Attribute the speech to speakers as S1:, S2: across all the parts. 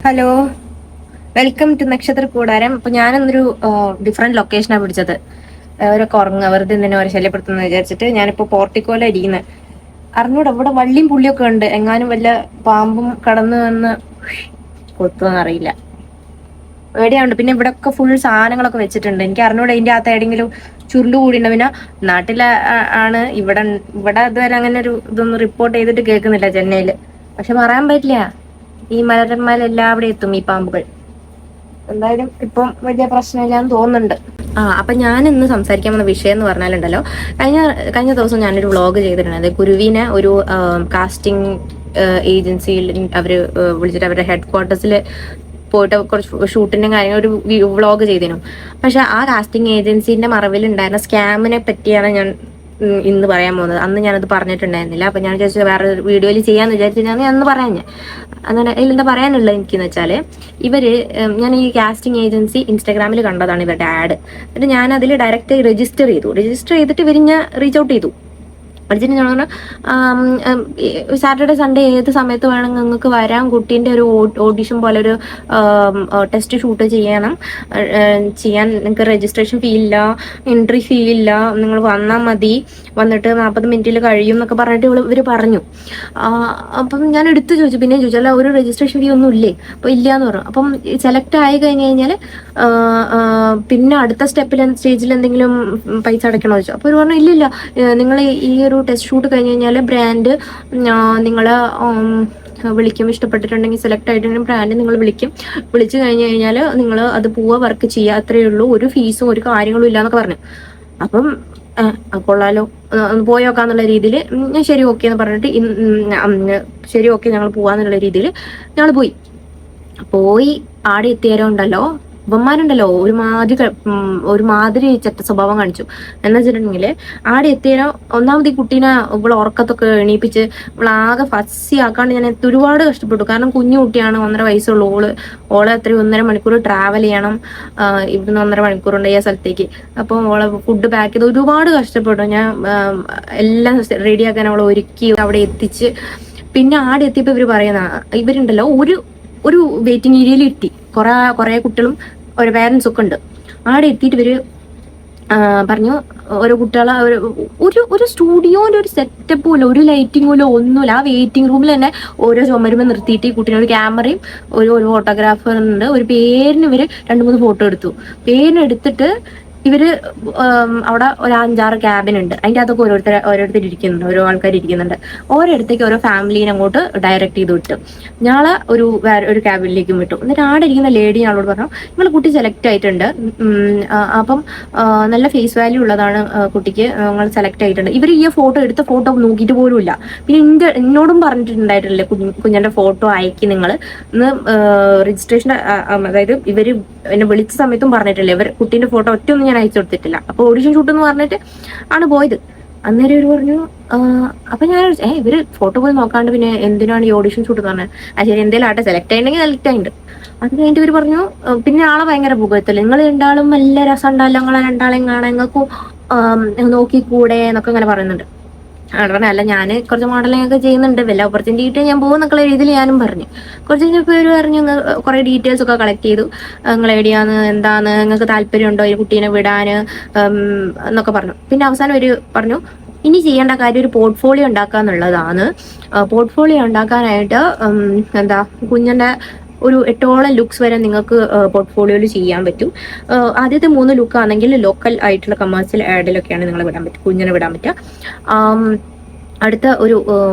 S1: Hello, welcome to നക്ഷത്ര കൂടാരം. അപ്പൊ ഞാനൊന്നൊരു ഡിഫറെന്റ് ലൊക്കേഷനാണ് പിടിച്ചത്. അവരൊക്കെ ഉറങ്ങുക, വെറുതെ തന്നെ അവരെ ശല്യപ്പെടുത്തുന്ന വിചാരിച്ചിട്ട് ഞാനിപ്പോ പോർട്ടിക്കോല ഇരിക്കുന്നത്. അറിഞ്ഞൂടെ, ഇവിടെ വള്ളിയും പുള്ളിയൊക്കെ ഉണ്ട്. എങ്ങാനും വല്ല പാമ്പും കടന്നു വന്ന് കൊത്തുവെന്നറിയില്ല. എവിടെയുണ്ട്. പിന്നെ ഇവിടെയൊക്കെ ഫുൾ സാധനങ്ങളൊക്കെ വെച്ചിട്ടുണ്ട്. എനിക്ക് അറിഞ്ഞൂടെ ഇതിന്റെ അകത്ത് ഏതെങ്കിലും ചുരുണ്ട് കൂടിയുണ്ട്. പിന്നെ നാട്ടിലെ ആണ്. ഇവിടെ ഇതുവരെ അങ്ങനെ ഒരു ഇതൊന്നും റിപ്പോർട്ട് ചെയ്തിട്ട് കേൾക്കുന്നില്ല ചെന്നൈയില്. പക്ഷെ പറയാൻ പറ്റില്ല, ഈ മലരന്മാരെല്ലാവിടെ എത്തും ഈ പാമ്പുകൾ. എന്തായാലും ഇപ്പം വലിയ പ്രശ്നമില്ലാന്ന് തോന്നുന്നുണ്ട്. അപ്പൊ ഞാൻ ഇന്ന് സംസാരിക്കാൻ വന്ന വിഷയം എന്ന് പറഞ്ഞാലുണ്ടല്ലോ, കഴിഞ്ഞ ദിവസം ഞാനൊരു വ്ളോഗ് ചെയ്തിട്ടുണ്ട്. കുരുവിനെ ഒരു കാസ്റ്റിംഗ് ഏജൻസിയിൽ അവര് വിളിച്ചിട്ട് അവരുടെ ഹെഡ് ക്വാർട്ടേഴ്സിൽ പോയിട്ട് കുറച്ച് ഷൂട്ടിന്റെ കാര്യങ്ങൾ ഒരു വ്ളോഗ് ചെയ്തിരുന്നു. പക്ഷെ ആ കാസ്റ്റിംഗ് ഏജൻസിന്റെ മറവിൽ ഉണ്ടായിരുന്ന സ്കാമിനെ പറ്റിയാണ് ഞാൻ ഇന്ന് പറയാൻ പോകുന്നത്. അന്ന് ഞാനത് പറഞ്ഞിട്ടുണ്ടായിരുന്നില്ല. അപ്പൊ ഞാൻ വിചാരിച്ചു വേറെ വീഡിയോയിൽ ചെയ്യാന്ന് വിചാരിച്ചിട്ടാണ് ഞാൻ അന്ന് പറയാൻ. അങ്ങനെ ഇതിലെന്താ പറയാനുള്ളത് എനിക്കെന്ന് വെച്ചാല്, ഞാൻ ഈ കാസ്റ്റിംഗ് ഏജൻസി ഇൻസ്റ്റാഗ്രാമിൽ കണ്ടതാണ് ഇവരുടെ ആഡ്. എന്നിട്ട് ഞാൻ അതിൽ ഡയറക്റ്റ് രജിസ്റ്റർ ചെയ്തിട്ട് ഇവരിഞ്ഞ റീച്ച് ഔട്ട് ചെയ്തു. പഠിച്ചിട്ട് ഞാൻ പറഞ്ഞു, സാറ്റർഡേ സൺഡേ ഏത് സമയത്ത് വേണമെങ്കിൽ നിങ്ങൾക്ക് വരാം. കുട്ടീൻ്റെ ഒരു ഓഡിഷൻ പോലെ ഒരു ടെസ്റ്റ് ഷൂട്ട് ചെയ്യാൻ നിങ്ങൾക്ക് രജിസ്ട്രേഷൻ ഫീ ഇല്ല, എൻട്രി ഫീ ഇല്ല, നിങ്ങൾ വന്നാൽ മതി, വന്നിട്ട് 40 മിനിറ്റിൽ കഴിയും എന്നൊക്കെ പറഞ്ഞിട്ട് ഇവർ പറഞ്ഞു. അപ്പം ഞാൻ എടുത്തു ചോദിച്ചു, പിന്നെ ചോദിച്ചു, അല്ല ഒരു രജിസ്ട്രേഷൻ ഫീ ഒന്നും ഇല്ലേ? അപ്പോൾ ഇല്ല എന്ന് പറഞ്ഞു. അപ്പം സെലക്ട് ആയി കഴിഞ്ഞ് കഴിഞ്ഞാൽ പിന്നെ അടുത്ത സ്റ്റേജിൽ എന്തെങ്കിലും പൈസ അടയ്ക്കണോ ചോദിച്ചു. അപ്പോൾ പറഞ്ഞു ഇല്ലില്ല, നിങ്ങൾ ഈ ഒരു ടെസ്റ്റ് ഷൂട്ട് കഴിഞ്ഞ് കഴിഞ്ഞാൽ ബ്രാൻഡ് നിങ്ങളെ വിളിക്കും. ഇഷ്ടപ്പെട്ടിട്ടുണ്ടെങ്കിൽ സെലക്ട് ആയിട്ടുണ്ടെങ്കിൽ ബ്രാൻഡ് നിങ്ങൾ വിളിച്ചു കഴിഞ്ഞ് കഴിഞ്ഞാൽ നിങ്ങൾ അത് പോവുക, വർക്ക് ചെയ്യുക, അത്രയേ ഉള്ളൂ. ഒരു ഫീസും ഒരു കാര്യങ്ങളും ഇല്ല എന്നൊക്കെ പറഞ്ഞു. അപ്പം കൊള്ളാലോ, പോയി നോക്കാന്നുള്ള രീതിയിൽ ഞാൻ ശരി ഓക്കെ എന്ന് പറഞ്ഞിട്ട് ശരി ഓക്കെ ഞങ്ങൾ പോവാന്നുള്ള രീതിയിൽ ഞങ്ങൾ പോയി ആടെ എത്തിയാരോ ഉണ്ടല്ലോ, ഇവന്മാരുണ്ടല്ലോ ഒരുമാതിരി ചെറ്റ സ്വഭാവം കാണിച്ചു. എന്ന് വെച്ചിട്ടുണ്ടെങ്കിൽ ആടെ എത്തിയാലോ ഒന്നാമത് ഈ കുട്ടീനെ ഇവളെ ഉറക്കത്തൊക്കെ എണീപ്പിച്ച് ഇവളാകെ ഫസ്സി ആക്കാണ്ട് ഞാൻ ഒരുപാട് കഷ്ടപ്പെട്ടു. കാരണം കുഞ്ഞു കുട്ടിയാണ്, 1.5 വയസ്സുള്ള ഓളെ അത്രയും 1.5 മണിക്കൂർ ട്രാവൽ ചെയ്യണം. ഇവിടുന്ന് 1.5 മണിക്കൂറുണ്ട് ഈ സ്ഥലത്തേക്ക്. അപ്പം ഓളെ ഫുഡ് പാക്ക് ചെയ്ത് ഒരുപാട് കഷ്ടപ്പെട്ടു ഞാൻ. എല്ലാം റെഡിയാക്കാൻ അവളെ ഒരുക്കി അവിടെ എത്തിച്ച്. പിന്നെ ആടെ എത്തിയപ്പോൾ ഇവരുണ്ടല്ലോ ഒരു വെയിറ്റിംഗ് ഏരിയയിൽ ഇരുത്തി. കുറെ കുട്ടികളും ഒരു പേരൻസ് ഒക്കെ ഉണ്ട്. ആടെ എത്തിയിട്ട് ഇവര് പറഞ്ഞു, ഓരോ കുട്ടികളെ ഒരു സ്റ്റുഡിയോന്റെ ഒരു സെറ്റപ്പ് പോലും, ഒരു ലൈറ്റിംഗ് പോലും ഒന്നുമില്ല. ആ വെയിറ്റിംഗ് റൂമിൽ തന്നെ ഓരോ ചുമരുമ്പോൾ നിർത്തിയിട്ട് ഈ കുട്ടീനെ ഒരു ക്യാമറയും ഒരു ഫോട്ടോഗ്രാഫർ ഉണ്ട്. ഒരു പേരിന് ഇവര് 2-3 ഫോട്ടോ എടുത്തു. പേരിനെടുത്തിട്ട് ഇവര് അവിടെ ഒരു 5-6 ക്യാബിൻ ഉണ്ട്. അതിൻ്റെ അകത്തൊക്കെ ഓരോരുത്തർ ഇരിക്കുന്നുണ്ട്, ഓരോ ആൾക്കാർ ഇരിക്കുന്നുണ്ട്. ഓരോരുത്തേക്ക് ഓരോ ഫാമിലീനെ അങ്ങോട്ട് ഡയറക്റ്റ് ചെയ്ത് വിട്ടു. ഞങ്ങളെ ഒരു ക്യാബിനിലേക്കും വിട്ടു. എന്നിട്ട് ആടെ ഇരിക്കുന്ന ലേഡി ഞങ്ങളോട് പറഞ്ഞു, നിങ്ങൾ കുട്ടി സെലക്ട് ആയിട്ടുണ്ട്, അപ്പം നല്ല ഫേസ് വാല്യൂ ഉള്ളതാണ് കുട്ടിക്ക്, നിങ്ങൾ സെലക്ട് ആയിട്ടുണ്ട്. ഇവർ ഈ എടുത്ത ഫോട്ടോ നോക്കിയിട്ട് പോലും ഇല്ല. പിന്നെ എന്നോടും പറഞ്ഞിട്ടുണ്ടായിട്ടില്ലേ, കുഞ്ഞിന്റെ ഫോട്ടോ അയക്കി നിങ്ങൾ ഇന്ന് രജിസ്ട്രേഷൻ, അതായത് ഇവര് എന്നെ വിളിച്ച സമയത്തും പറഞ്ഞിട്ടില്ലേ, കുട്ടീന്റെ ഫോട്ടോ ഒറ്റൊന്നും ഞാൻ അയച്ചു കൊടുത്തിട്ടില്ല. അപ്പൊ ഓഡിഷൻ ഷൂട്ട് എന്ന് പറഞ്ഞിട്ട് ആണ് പോയത്. അന്നേരം ഇവര് പറഞ്ഞു, അപ്പൊ ഞാൻ ഇവര് ഫോട്ടോ പോയി നോക്കാണ്ട് പിന്നെ എന്തിനാണ് ഈ ഓഡിഷൻ ഷൂട്ട് എന്ന് പറഞ്ഞത്? ശരി, എന്തെങ്കിലും ആട്ടെ, സെലക്ട് ആയിട്ടുണ്ടെങ്കിൽ സെലക്ട് ആയിട്ടുണ്ട്. അത് കഴിഞ്ഞിട്ട് ഇവര് പറഞ്ഞു, പിന്നെ ആളെ ഭയങ്കര പുകഴ്ത്തല്ലേ, നിങ്ങൾ രണ്ടാളും നല്ല രസം ഉണ്ടല്ലോ, നിങ്ങളെ രണ്ടാളെയും കാണാൻ, നിങ്ങൾക്കും നോക്കിക്കൂടെ എന്നൊക്കെ ഇങ്ങനെ പറയുന്നുണ്ട്. അല്ല, ഞാൻ കുറച്ച് മോഡലിംഗ് ഒക്കെ ചെയ്യുന്നുണ്ട്, വല്ല ഓപ്പർച്യൂണിറ്റി കിട്ടിയാൽ ഞാൻ പോകുന്നൊക്കെയുള്ള രീതിയിൽ ഞാനും പറഞ്ഞു. കുറച്ച് കഴിഞ്ഞപ്പോൾ ഇവർ പറഞ്ഞു, കുറെ ഡീറ്റെയിൽസ് ഒക്കെ കളക്ട് ചെയ്തു. നിങ്ങൾ എവിടെയാന്ന്, എന്താന്ന്, നിങ്ങൾക്ക് താല്പര്യമുണ്ടോ ഈ കുട്ടീനെ വിടാൻ എന്നൊക്കെ പറഞ്ഞു. പിന്നെ അവസാനം ഒരു പറഞ്ഞു, ഇനി ചെയ്യേണ്ട കാര്യം ഒരു പോർട്ട്ഫോളിയോ ഉണ്ടാക്കുക എന്നുള്ളതാണ്. പോർട്ട്ഫോളിയോ ഉണ്ടാക്കാനായിട്ട് കുഞ്ഞിന്റെ ഒരു 8ഓളം ലുക്സ് വരെ നിങ്ങൾക്ക് പോർട്ട്ഫോളിയോയിൽ ചെയ്യാൻ പറ്റും. ആദ്യത്തെ 3 ലുക്ക് ആണെങ്കിൽ ലോക്കൽ ആയിട്ടുള്ള കമേഴ്സ്യൽ ആഡിലൊക്കെയാണ് നിങ്ങളെ കുഞ്ഞിനെ വിടാൻ പറ്റുക. അടുത്ത ഒരു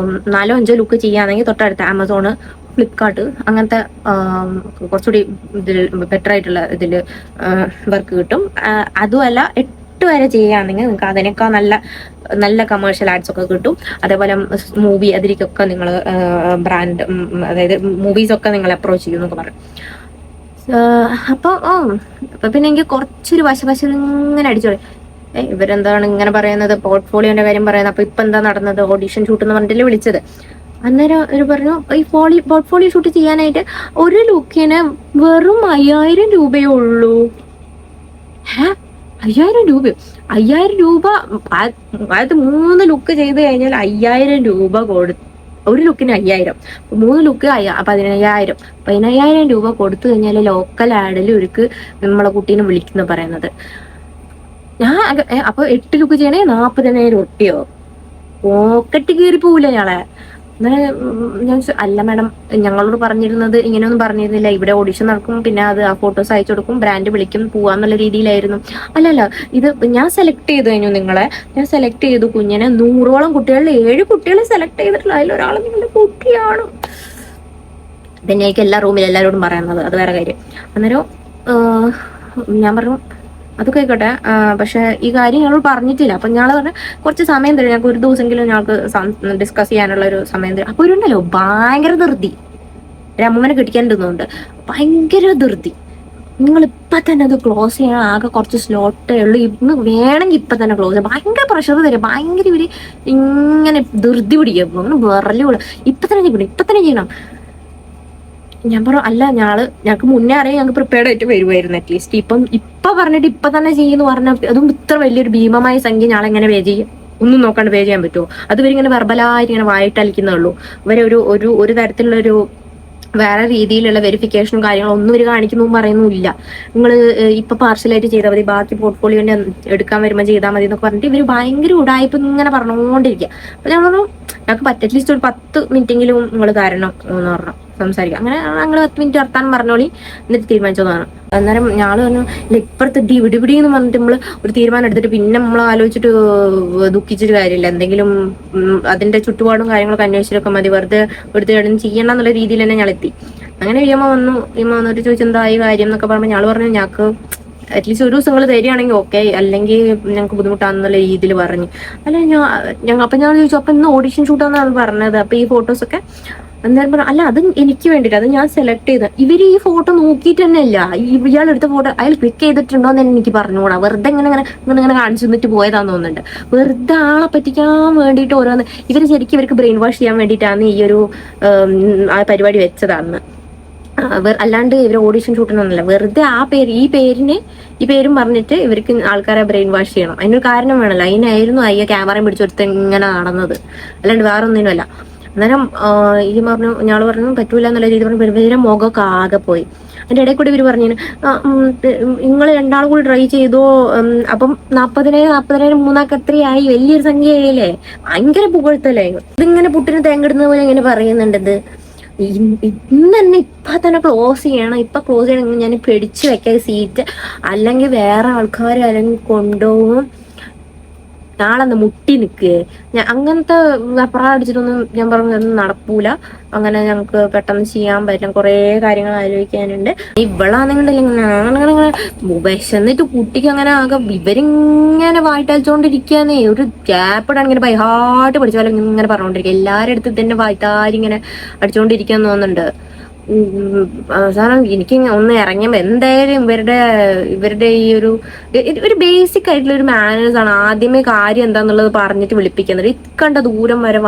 S1: 4-5 ലുക്ക് ചെയ്യുകയാണെങ്കിൽ തൊട്ടടുത്ത ആമസോണ്, ഫ്ലിപ്കാർട്ട് അങ്ങനത്തെ കുറച്ചുകൂടി ഇതിൽ ബെറ്റർ ആയിട്ടുള്ള ഇതിൽ വർക്ക് കിട്ടും. അതുമല്ല 8 വരെ ചെയ്യുകയാണെങ്കിൽ നിങ്ങൾക്ക് അതിനേക്കാൾ നല്ല കമേഴ്ഷ്യൽ ആഡ്സ് ഒക്കെ കിട്ടും. അതേപോലെ മൂവി അതിലേക്കൊക്കെ നിങ്ങൾ ബ്രാൻഡ്, അതായത് മൂവീസൊക്കെ നിങ്ങൾ അപ്രോച്ച് ചെയ്യും എന്നൊക്കെ പറയും. അപ്പൊ പിന്നെ എനിക്ക് കുറച്ചൊരു വശ ഇങ്ങനെ അടിച്ചോളി, ഇവരെന്താണ് ഇങ്ങനെ പറയുന്നത്, പോർട്ട്ഫോളിയോന്റെ കാര്യം പറയുന്നത്. അപ്പൊ ഇപ്പൊ എന്താ നടന്നത്, ഓഡിഷൻ ഷൂട്ട് എന്ന് പറഞ്ഞിട്ടല്ലേ വിളിച്ചത്. അന്നേരം ഒരു പറഞ്ഞു, ഈ പോർട്ട്ഫോളിയോ ഷൂട്ട് ചെയ്യാനായിട്ട് ഒരു ലുക്കിന് വെറും 5000 രൂപയേ ഉള്ളൂ. 5000 രൂപ? 5000 രൂപ? അതായത് 3 ലുക്ക് ചെയ്ത് കഴിഞ്ഞാൽ 5000 രൂപ ഒരു ലുക്കിന് 5000, 3 ലുക്ക് 15,000 രൂപ കൊടുത്തു കഴിഞ്ഞാൽ ലോക്കൽ ആഡിൽ ഒരുക്ക് നമ്മളെ കുട്ടീനെ വിളിക്കുന്ന പറയുന്നത്. ഞാൻ അപ്പൊ 8 ലുക്ക് ചെയ്യണേ 40,000 ഒട്ടിയോ, പോക്കറ്റ് കീറി പോവില്ല ഞങ്ങളെ. ഞാൻ അല്ല മാഡം, ഞങ്ങളോട് പറഞ്ഞിരുന്നത് ഇങ്ങനെയൊന്നും പറഞ്ഞിരുന്നില്ല, ഇവിടെ ഓഡിഷൻ നടക്കും, പിന്നെ അത് ആ ഫോട്ടോസ് അയച്ചു കൊടുക്കും, ബ്രാൻഡ് വിളിക്കും, പോവാന്നുള്ള രീതിയിലായിരുന്നു. അല്ലല്ല, ഇത് ഞാൻ സെലക്ട് ചെയ്തു കഴിഞ്ഞു നിങ്ങളെ, ഞാൻ സെലക്ട് ചെയ്തു കുഞ്ഞിനെ, 100ഓളം കുട്ടികളിൽ 7 കുട്ടികളെ സെലക്ട് ചെയ്തിട്ടുള്ള അതിലൊരാൾ നിങ്ങളുടെ കുട്ടിയാണ്. പിന്നെ എനിക്ക് എല്ലാ റൂമിൽ എല്ലാവരോടും പറയുന്നത്, അത് വേറെ കാര്യം. അന്നേരം ഞാൻ പറഞ്ഞു അതൊക്കെ ആയിക്കോട്ടെ, പക്ഷെ ഈ കാര്യം ഞങ്ങൾ പറഞ്ഞിട്ടില്ല. അപ്പൊ ഞങ്ങൾ പറഞ്ഞ കുറച്ച് സമയം തരും, ഞങ്ങൾക്ക് ഒരു ദിവസമെങ്കിലും ഞങ്ങൾക്ക് ഡിസ്കസ് ചെയ്യാനുള്ള ഒരു സമയം തരും. അപ്പൊ ഒരുണ്ടല്ലോ ഭയങ്കര ധൃതി, അമ്മൂമ്മനെ കിട്ടിക്കാനുണ്ട്, ഭയങ്കര ധൃതി. നിങ്ങൾ ഇപ്പൊ തന്നെ അത് ക്ലോസ് ചെയ്യണം, ആകെ കുറച്ച് സ്ലോട്ടേ ഉള്ളൂ, ഇന്ന് വേണമെങ്കിൽ ഇപ്പൊ തന്നെ ക്ലോസ് ചെയ്യാം. ഭയങ്കര പ്രഷർ തരും, ഭയങ്കര ഇവര് ഇങ്ങനെ ധൃതി പിടിക്കും, വിറലും, ഇപ്പൊ തന്നെ ചെയ്യണം. ഞാൻ പറഞ്ഞു അല്ല, ഞങ്ങൾക്ക് മുന്നേ അറിയാം, ഞങ്ങൾക്ക് പ്രിപ്പയർഡ് ആയിട്ട് വരുമായിരുന്നു അറ്റ്ലീസ്റ്റ്. ഇപ്പൊ പറഞ്ഞിട്ട് ഇപ്പൊ തന്നെ ചെയ്യുന്നു പറഞ്ഞാൽ അതും ഇത്ര വലിയൊരു ഭീമമായ സംഖ്യ ഞാളെങ്ങനെ പേ ചെയ്യും? ഒന്നും നോക്കാണ്ട് പേ ചെയ്യാൻ പറ്റുമോ? അത് ഇവരിങ്ങനെ വെർബലായിട്ട് ഇങ്ങനെ വായിട്ടലിക്കുന്നേ ഉള്ളൂ. ഇവരെ ഒരു തരത്തിലുള്ള ഒരു വേറെ രീതിയിലുള്ള വെരിഫിക്കേഷനും കാര്യങ്ങളും ഒന്നും ഇവർ കാണിക്കുന്നു പറയുന്നില്ല. നിങ്ങൾ ഇപ്പൊ പാർഷ്യലായിട്ട് ചെയ്താൽ മതി, ബാക്കി പോർട്ട്ഫോളിയോന്റെ എടുക്കാൻ വരുമ്പോൾ ചെയ്താൽ മതി എന്നൊക്കെ പറഞ്ഞിട്ട് ഇവര് ഭയങ്കര ഉടായ്പ ഇങ്ങനെ പറഞ്ഞുകൊണ്ടിരിക്കുക. അപ്പൊ ഞാൻ പറഞ്ഞു ഞങ്ങൾക്ക് അറ്റ്ലീസ്റ്റ് ഒരു 10 മിനിറ്റെങ്കിലും നിങ്ങൾ തരണം എന്ന് പറഞ്ഞു സംസാരിക്കാം. അങ്ങനെ ഞങ്ങൾ 10 മിനിറ്റ് വർത്താനം പറഞ്ഞോളി, എന്നിട്ട് തീരുമാനിച്ചതാണ്. അന്നേരം ഞാള് പറഞ്ഞു ഇപ്പുറത്തെ ഇവിടെ എന്ന് പറഞ്ഞിട്ട് നമ്മള് ഒരു തീരുമാനം എടുത്തിട്ട് പിന്നെ നമ്മൾ ആലോചിച്ചിട്ട് ദുഃഖിച്ചിട്ട് കാര്യമില്ല. എന്തെങ്കിലും അതിന്റെ ചുറ്റുപാടും കാര്യങ്ങളൊക്കെ അന്വേഷിച്ചൊക്കെ മതി, വെറുതെ എടുത്ത് ചെയ്യണം എന്നുള്ള രീതിയിൽ തന്നെ ഞാൻ എത്തി. അങ്ങനെ ഇമ്മ വന്നിട്ട് ചോദിച്ചെന്തായി കാര്യം എന്നൊക്കെ പറയുമ്പോൾ ഞാള് പറഞ്ഞു ഞങ്ങൾക്ക് അറ്റ്ലീസ്റ്റ് ഒരു ദിവസം നിങ്ങൾ തരികയാണെങ്കിൽ ഓക്കെ, അല്ലെങ്കിൽ ഞങ്ങൾക്ക് ബുദ്ധിമുട്ടാണെന്നുള്ള രീതിയിൽ പറഞ്ഞു. അല്ല അപ്പൊ ഞാൻ ചോദിച്ചു അപ്പൊ ഇന്ന് ഓഡിഷൻ ഷൂട്ടാന്നാണ് പറഞ്ഞത്, അപ്പൊ ഈ ഫോട്ടോസൊക്കെ എന്തായാലും പറഞ്ഞു അല്ല അത് എനിക്ക് വേണ്ടിട്ട്, അത് ഞാൻ സെലക്ട് ചെയ്ത. ഇവര് ഈ ഫോട്ടോ നോക്കിയിട്ട് തന്നെ അല്ല, ഇയാൾ എടുത്ത ഫോട്ടോ അയാൾ ക്ലിക്ക് ചെയ്തിട്ടുണ്ടോ എന്ന് എനിക്ക് പറഞ്ഞുകൂടാ, വെറുതെ ഇങ്ങനെ കാണിച്ചു തന്നിട്ട് പോയതാന്ന് തോന്നുന്നുണ്ട്. വെറുതെ ആളെ പറ്റിക്കാൻ വേണ്ടിയിട്ട് ഓരോന്ന് ഇവര് ശരിക്കും ഇവർക്ക് ബ്രെയിൻ വാഷ് ചെയ്യാൻ വേണ്ടിയിട്ടാണ് ഈ ഒരു ആ പരിപാടി വെച്ചതാന്ന്. അല്ലാണ്ട് ഇവർ ഓഡിഷൻ ഷൂട്ടിനൊന്നുമല്ല, വെറുതെ ഈ പേരും പറഞ്ഞിട്ട് ഇവർക്ക് ആൾക്കാരെ ബ്രെയിൻ വാഷ് ചെയ്യണം. അതിനൊരു കാരണം വേണമല്ലോ, അതിനായിരുന്നു അയ്യ ക്യാമറയും പിടിച്ചെടുത്ത് ഇങ്ങനെ നടന്നത്, അല്ലാണ്ട് വേറെ ഒന്നിനുമല്ല. അന്നേരം ഞാള് പറഞ്ഞു പറ്റൂല എന്നുള്ള രീതി പറഞ്ഞു. ഇവരുടെ മുഖമൊക്കെ ആകെ പോയി. അതിന്റെ ഇടയിൽ കൂടി ഇവര് പറഞ്ഞു നിങ്ങൾ രണ്ടാളും കൂടി ട്രൈ ചെയ്തോ, അപ്പം 40,000 മൂന്നാക്ക് എത്രയായി, വലിയൊരു സംഖ്യ ആയില്ലേ, ഭയങ്കര പുകഴ്ത്തല്ലേ. ഇതിങ്ങനെ പുട്ടിന് തേങ്ങിടുന്ന പോലെ ഇങ്ങനെ പറയുന്നുണ്ടത്. ഇന്ന് തന്നെ ഇപ്പൊ തന്നെ ക്ലോസ് ചെയ്യണം, ഇപ്പൊ ക്ലോസ് ചെയ്യണമെങ്കിൽ ഞാൻ പിടിച്ചു വെക്കാൻ സീറ്റ്, അല്ലെങ്കിൽ വേറെ ആൾക്കാർ അല്ലെങ്കിൽ കൊണ്ടുപോകും, നാളെ മുട്ടി നിൽക്കുക. അങ്ങനത്തെ അടിച്ചിട്ടൊന്നും ഞാൻ പറഞ്ഞൊന്നും നടക്കൂല, അങ്ങനെ ഞങ്ങൾക്ക് പെട്ടെന്ന് ചെയ്യാൻ പറ്റും, കുറെ കാര്യങ്ങൾ ആലോചിക്കാനുണ്ട്. ഇവളാണെന്നുണ്ടെങ്കിൽ വിശന്നിട്ട് കുട്ടിക്ക് അങ്ങനെ ആകെ ഇവരിങ്ങനെ വായിട്ടയച്ചുകൊണ്ടിരിക്കാന്നേ, ഒരു ഗ്യാപ്പ് ഇടാൻ ഇങ്ങനെ ബൈഹാർട്ട് പഠിച്ച പോലെ ഇങ്ങനെ പറഞ്ഞുകൊണ്ടിരിക്കുക. എല്ലാവരുടെ അടുത്ത് തന്നെ വായിത്താരി ഇങ്ങനെ അടിച്ചുകൊണ്ടിരിക്കാന്ന് തോന്നുന്നുണ്ട്. അവസാനം എനിക്ക് ഒന്ന് ഇറങ്ങിയപ്പോ എന്തായാലും ഇവരുടെ ഈ ഒരു ബേസിക് ആയിട്ടുള്ള ഒരു മാനേഴ്സ് ആണ് ആദ്യമേ കാര്യം എന്താന്നുള്ളത് പറഞ്ഞിട്ട് വിളിപ്പിക്കുന്നത്. ഇക്കണ്ട ദൂരം വരെ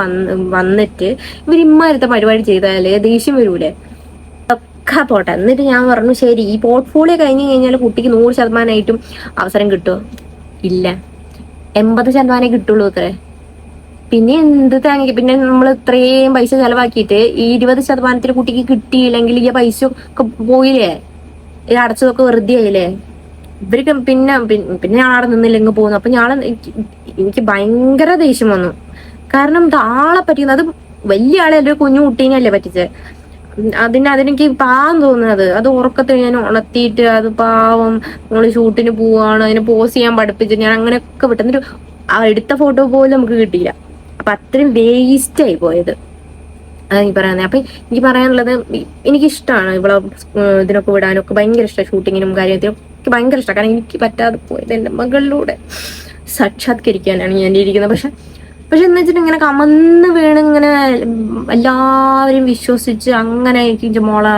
S1: വന്നിട്ട് ഇവരിമ്മാരത്തെ പരിപാടി ചെയ്താലേ ദേഷ്യം വരൂലേ. ഒക്കെ പോട്ടെ. എന്നിട്ട് ഞാൻ പറഞ്ഞു ശരി, ഈ പോർട്ട്ഫോളിയോ കഴിഞ്ഞ് കഴിഞ്ഞാൽ കുട്ടിക്ക് 100% അവസരം കിട്ടുമോ? ഇല്ല, 80% കിട്ടുള്ളൂ അത്രേ. പിന്നെ എന്ത് തേങ്ങ, പിന്നെ നമ്മൾ ഇത്രയും പൈസ ചെലവാക്കിയിട്ട് ഈ 20% കുട്ടിക്ക് കിട്ടിയില്ലെങ്കിൽ ഈ പൈസ ഒക്കെ പോയില്ലേ, ഇത് അടച്ചതൊക്കെ വെറുതെ ആയില്ലേ. ഇവർക്ക് പിന്നെ ഞാൻ അവിടെ നിന്നില്ലെങ്കിൽ പോകുന്നു. അപ്പൊ എനിക്ക് ഭയങ്കര ദേഷ്യം വന്നു. കാരണം ആളെ പറ്റിയത്, അത് വലിയ ആളെ ഒരു കുഞ്ഞു കുട്ടീനല്ലേ പറ്റിച്ചത്. അതിനെനിക്ക് പാവം തോന്നുന്നത്, അത് ഉറക്കത്തിൽ ഞാൻ ഉണർത്തിയിട്ട് അത് പാവം നമ്മൾ ഷൂട്ടിന് പോവാണ്, അതിന് പോസ് ചെയ്യാൻ പഠിപ്പിച്ചിട്ട് ഞാൻ അങ്ങനെയൊക്കെ വിട്ടു. എന്നിട്ട് ആ എടുത്ത ഫോട്ടോ പോലും നമുക്ക് കിട്ടിയില്ല. അപ്പൊ അത്രയും വേസ്റ്റ് ആയി പോയത്, അതാണ് ഈ പറയുന്നത്. അപ്പൊ എനിക്ക് പറയാനുള്ളത്, എനിക്കിഷ്ടമാണ് ഇവിടെ ഇതിനൊക്കെ വിടാനൊക്കെ ഭയങ്കര ഇഷ്ടമാണ്, ഷൂട്ടിങ്ങിനും കാര്യത്തിനൊക്കെ ഭയങ്കര ഇഷ്ടമാണ്. കാരണം എനിക്ക് പറ്റാതെ പോയത് എന്റെ മകളിലൂടെ സാക്ഷാത്കരിക്കാനാണ് ഞാൻ ഇരിക്കുന്നത്. പക്ഷെ എന്ന് വെച്ചിട്ട് ഇങ്ങനെ കമന്ന് വീണ് ഇങ്ങനെ എല്ലാവരും വിശ്വസിച്ച് അങ്ങനെ എനിക്ക് മോളെ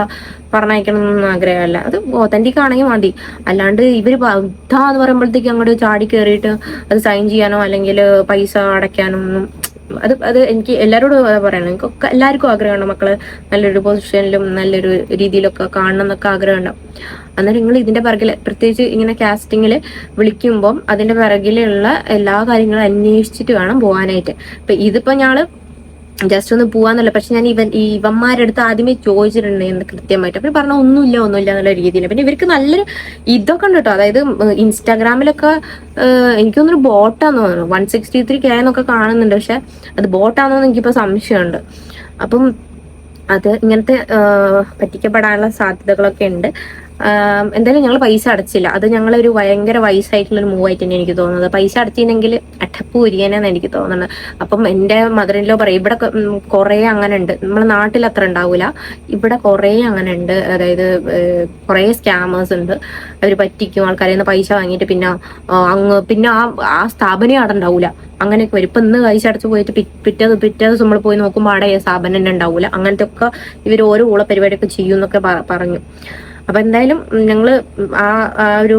S1: പറഞ്ഞയക്കണം എന്നൊന്നും ആഗ്രഹമല്ല. അത് ഒതന്റിക് ആണെങ്കിൽ മതി. അല്ലാണ്ട് ഇവര് എന്ന് പറയുമ്പോഴത്തേക്ക് അങ്ങോട്ട് ചാടി കയറിയിട്ട് അത് സൈൻ ചെയ്യാനോ അല്ലെങ്കിൽ പൈസ അടയ്ക്കാനോ ഒന്നും അത് എനിക്ക് എല്ലാവരോടും പറയണം. എനിക്കൊക്കെ എല്ലാവർക്കും ആഗ്രഹമുണ്ട് മക്കള് നല്ലൊരു പൊസിഷനിലും നല്ലൊരു രീതിയിലൊക്കെ കാണണം എന്നൊക്കെ ആഗ്രഹമുണ്ടാവും. അന്നേരം നിങ്ങൾ ഇതിന്റെ പിറകില് പ്രത്യേകിച്ച് ഇങ്ങനെ കാസ്റ്റിങ്ങില് വിളിക്കുമ്പം അതിന്റെ പിറകിലുള്ള എല്ലാ കാര്യങ്ങളും അന്വേഷിച്ചിട്ട് വേണം പോകാനായിട്ട്. ഇതിപ്പോ ഞങ്ങള് ജസ്റ്റ് ഒന്ന് പോവാന്നല്ല. പക്ഷെ ഞാൻ ഇവന്മാരുടെ അടുത്ത് ആദ്യമേ ചോദിച്ചിട്ടുണ്ടായിരുന്നു കൃത്യമായിട്ട്. അവർ പറഞ്ഞ ഒന്നുമില്ല എന്നുള്ള രീതിയിൽ. പിന്നെ ഇവർക്ക് നല്ലൊരു ഇതൊക്കെ ഉണ്ട് കേട്ടോ. അതായത് ഇൻസ്റ്റാഗ്രാമിലൊക്കെ എനിക്കൊന്നൊരു ബോട്ടാന്ന് തോന്നുന്നു 163K എന്നൊക്കെ കാണുന്നുണ്ട്. പക്ഷെ അത് ബോട്ടാണെന്ന് എനിക്കിപ്പോ സംശയമുണ്ട്. അപ്പം അത് ഇങ്ങനത്തെ പറ്റിക്കപ്പെടാനുള്ള സാധ്യതകളൊക്കെ ഉണ്ട്. എന്തായാലും ഞങ്ങൾ പൈസ അടച്ചില്ല. അത് ഞങ്ങളൊരു ഭയങ്കര വയസ്സായിട്ടുള്ളൊരു മൂവ് ആയിട്ട് തന്നെ എനിക്ക് തോന്നുന്നത്. പൈസ അടച്ചില്ലെങ്കിൽ അടപ്പ് ഉരിയാനാന്ന് എനിക്ക് തോന്നുന്നത്. അപ്പം എന്റെ മദറിൻലോ പറയും ഇവിടെ കുറെ അങ്ങനെ ഉണ്ട്. നമ്മളെ നാട്ടിൽ അത്ര ഉണ്ടാവൂല, ഇവിടെ കുറെ അങ്ങനെ ഉണ്ട്. അതായത് കുറെ സ്കാമേഴ്സ് ഉണ്ട്. അവർ പറ്റിക്കും, ആൾക്കാരിൽ നിന്ന് പൈസ വാങ്ങിയിട്ട് പിന്നെ ആ സ്ഥാപനം അവിടെ ഉണ്ടാവൂല. അങ്ങനെയൊക്കെ വരും. ഇപ്പൊ ഇന്ന് പൈസ അടച്ചു പോയിട്ട് പിറ്റേ ദിവസം നമ്മൾ പോയി നോക്കുമ്പോൾ അവിടെ സ്ഥാപനം തന്നെ ഉണ്ടാവൂല. അങ്ങനത്തെ ഒക്കെ ഇവർ ഓരോ ഊള പരിപാടിയൊക്കെ ചെയ്യും എന്നൊക്കെ പറഞ്ഞു. അപ്പൊ എന്തായാലും ഞങ്ങള് ആ ഒരു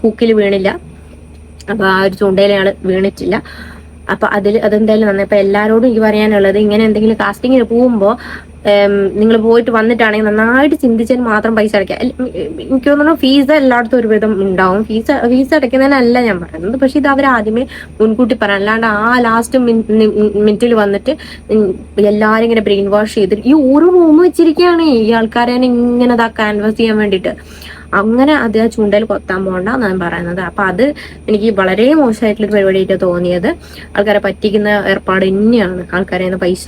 S1: ഹൂക്കിൽ വീണില്ല. അപ്പൊ ആ ഒരു ചൂണ്ടയിൽ ഞങ്ങള് വീണിട്ടില്ല. അപ്പൊ അതെന്തായാലും നന്നായി. അപ്പൊ എല്ലാരോടും എനിക്ക് പറയാനുള്ളത്, ഇങ്ങനെ എന്തെങ്കിലും കാസ്റ്റിങ്ങിന് പോകുമ്പോ നിങ്ങൾ പോയിട്ട് വന്നിട്ടാണെങ്കിൽ നന്നായിട്ട് ചിന്തിച്ചാൽ മാത്രം പൈസ അടയ്ക്കുക. എനിക്ക് തോന്നുന്നു ഫീസ് എല്ലായിടത്തും ഒരുവിധം ഉണ്ടാവും. ഫീസ് അടയ്ക്കുന്നതിനല്ല ഞാൻ പറയുന്നത്. പക്ഷെ ഇത് അവർ ആദ്യമേ മുൻകൂട്ടി പറയാം. അല്ലാണ്ട് ആ ലാസ്റ്റ് മിനിറ്റിൽ വന്നിട്ട് എല്ലാരും ഇങ്ങനെ ബ്രെയിൻ വാഷ് ചെയ്തിട്ട് ഈ ഓരോ റൂം വെച്ചിരിക്കുകയാണ് ഈ ആൾക്കാരെ ഇങ്ങനെ ക്യാൻവാസ് ചെയ്യാൻ വേണ്ടിയിട്ട്. അങ്ങനെ അത് ആ ചൂണ്ടയിൽ കൊത്താൻ പോകണ്ട എന്നാണ് പറയുന്നത്. അപ്പൊ അത് എനിക്ക് വളരെ മോശമായിട്ടുള്ള പരിപാടിയായിട്ട് തോന്നിയത്. ആൾക്കാരെ പറ്റിക്കുന്ന ഏർപ്പാട് തന്നെയാണ്. ആൾക്കാരെ പൈസ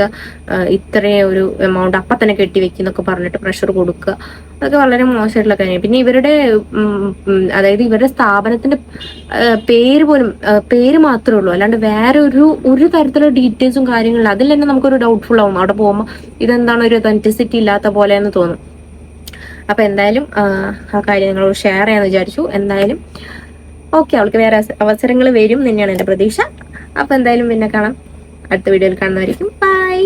S1: ഇത്രയും ഒരു എമൗണ്ട് അപ്പൊ തന്നെ കെട്ടിവെക്കുന്നൊക്കെ പറഞ്ഞിട്ട് പ്രഷർ കൊടുക്കുക, അതൊക്കെ വളരെ മോശമായിട്ടുള്ള കാര്യം. പിന്നെ ഇവരുടെ അതായത് ഇവരുടെ സ്ഥാപനത്തിന്റെ പേര് മാത്രമേ ഉള്ളൂ, അല്ലാണ്ട് വേറെ ഒരു തരത്തിലുള്ള ഡീറ്റെയിൽസും കാര്യങ്ങളില്ല. അതിൽ തന്നെ നമുക്കൊരു ഡൗട്ട്ഫുൾ ആവും. അവിടെ പോകുമ്പോൾ ഇതെന്താണ് ഒരു ഒതന്റിസിറ്റി ഇല്ലാത്ത പോലെ എന്ന് തോന്നും. അപ്പൊ എന്തായാലും ആ കാര്യം നിങ്ങളോട് ഷെയർ ചെയ്യാന്ന് വിചാരിച്ചു. എന്തായാലും ഓക്കെ, അവൾക്ക് വേറെ അവസരങ്ങൾ വരും തന്നെയാണ് എന്റെ പ്രതീക്ഷ. അപ്പൊ എന്തായാലും പിന്നെ കാണാം. അടുത്ത വീഡിയോയിൽ കാണുന്നതായിരിക്കും. ബൈ.